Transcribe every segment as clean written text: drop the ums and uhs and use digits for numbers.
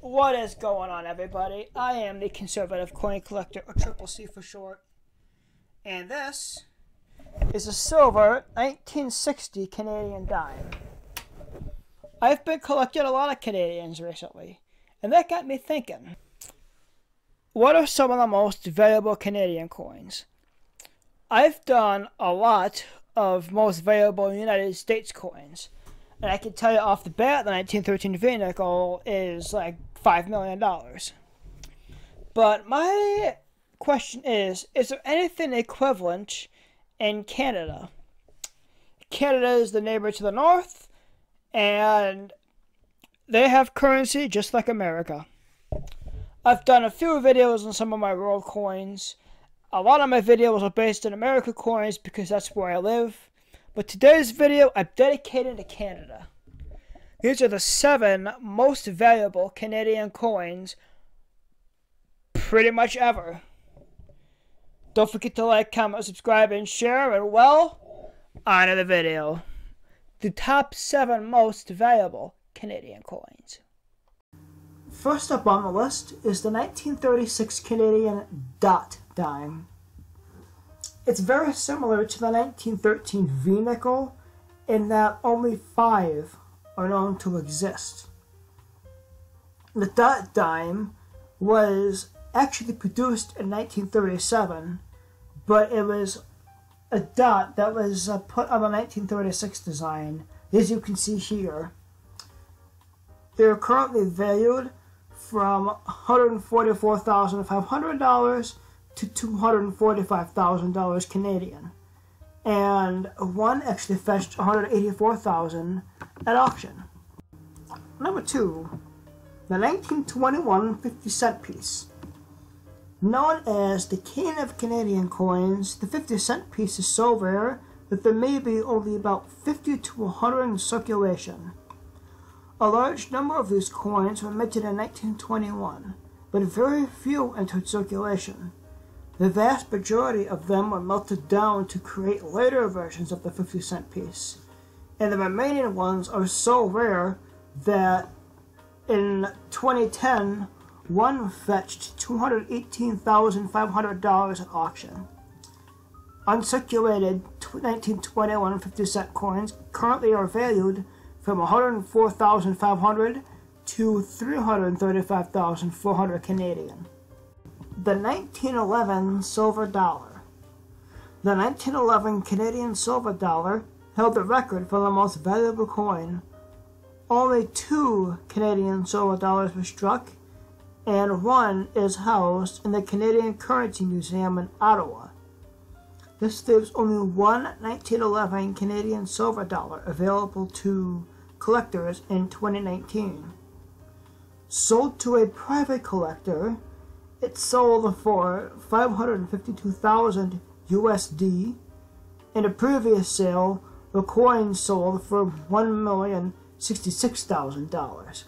What is going on, everybody? I am the conservative coin collector, or Triple C for short, and this is a silver 1960 Canadian dime. I've been collecting a lot of Canadians recently, and that got me thinking, what are some of the most valuable Canadian coins? I've done a lot of most valuable United States coins, and I can tell you off the bat the 1913 V-nickel is like $5 million. But my question is there anything equivalent in Canada? Canada is the neighbor to the north, and they have currency just like America. I've done a few videos on some of my world coins. A lot of my videos are based on American coins because that's where I live. But today's video I'm dedicated to Canada. These are the 7 most valuable Canadian coins pretty much ever. Don't forget to like, comment, subscribe, and share, and well, on to the video. The top 7 most valuable Canadian coins. First up on the list is the 1936 Canadian dot dime. It's very similar to the 1913 V-nickel in that only 5 are known to exist. The dot dime was actually produced in 1937, but it was a dot that was put on the 1936 design, as you can see here. They're currently valued from $144,500 to $245,000 Canadian, and one actually fetched $184,000 at auction. Number 2, the 1921 50-cent piece. Known as the king of Canadian coins, the 50-cent piece is so rare that there may be only about 50 to 100 in circulation. A large number of these coins were minted in 1921, but very few entered circulation. The vast majority of them were melted down to create later versions of the 50-cent piece, and the remaining ones are so rare that in 2010, one fetched $218,500 at auction. Uncirculated 1921 50-cent coins currently are valued from $104,500 to $335,400 Canadian. The 1911 silver dollar. The 1911 Canadian silver dollar held the record for the most valuable coin. Only 2 Canadian silver dollars were struck, and one is housed in the Canadian Currency Museum in Ottawa. This leaves only one 1911 Canadian silver dollar available to collectors in 2019. Sold to a private collector, it sold for $552,000 USD. In a previous sale, the coin sold for $1,066,000.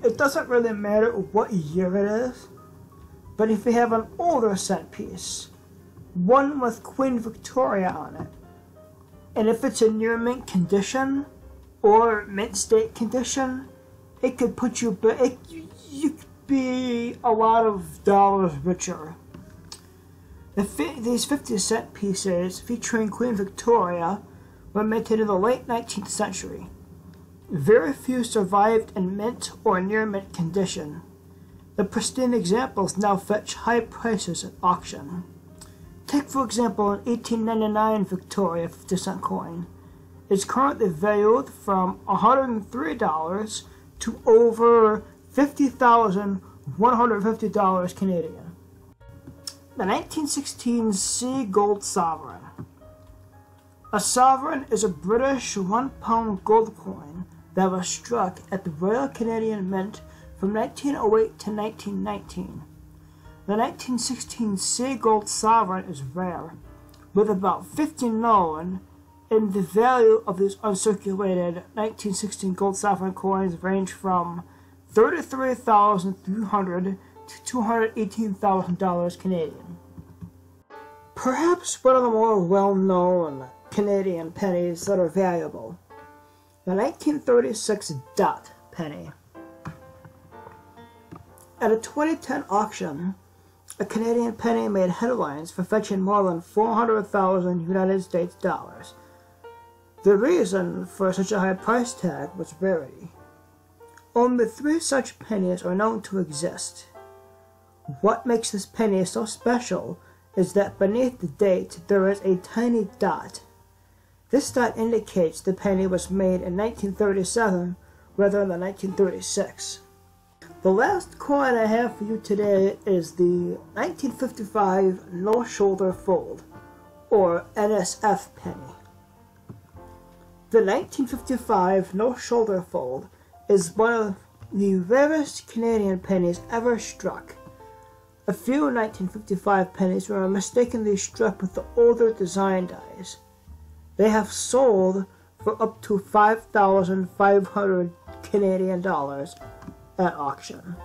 It doesn't really matter what year it is, but if you have an older cent piece, one with Queen Victoria on it, and if it's in near mint condition or mint state condition, it could put you you could be a lot of dollars richer. These 50-cent pieces featuring Queen Victoria were minted in the late 19th century. Very few survived in mint or near mint condition. The pristine examples now fetch high prices at auction. Take for example an 1899 Victoria 50-cent coin. It's currently valued from $103 to over $50,150 Canadian. The 1916 C Gold Sovereign. A sovereign is a British £1 gold coin that was struck at the Royal Canadian Mint from 1908 to 1919. The 1916 C Gold Sovereign is rare, with about 50 known, and the value of these uncirculated 1916 gold sovereign coins range from $33,300 to $218,000 Canadian. Perhaps one of the more well-known Canadian pennies that are valuable. The 1936 dot penny. At a 2010 auction, a Canadian penny made headlines for fetching more than 400,000 United States dollars. The reason for such a high price tag was rarity. Only 3 such pennies are known to exist. What makes this penny so special is that beneath the date there is a tiny dot. This dot indicates the penny was made in 1937 rather than 1936. The last coin I have for you today is the 1955 No Shoulder Fold, or NSF penny. The 1955 No Shoulder Fold is one of the rarest Canadian pennies ever struck. A few 1955 pennies were mistakenly struck with the older design dies. They have sold for up to 5,500 Canadian dollars at auction.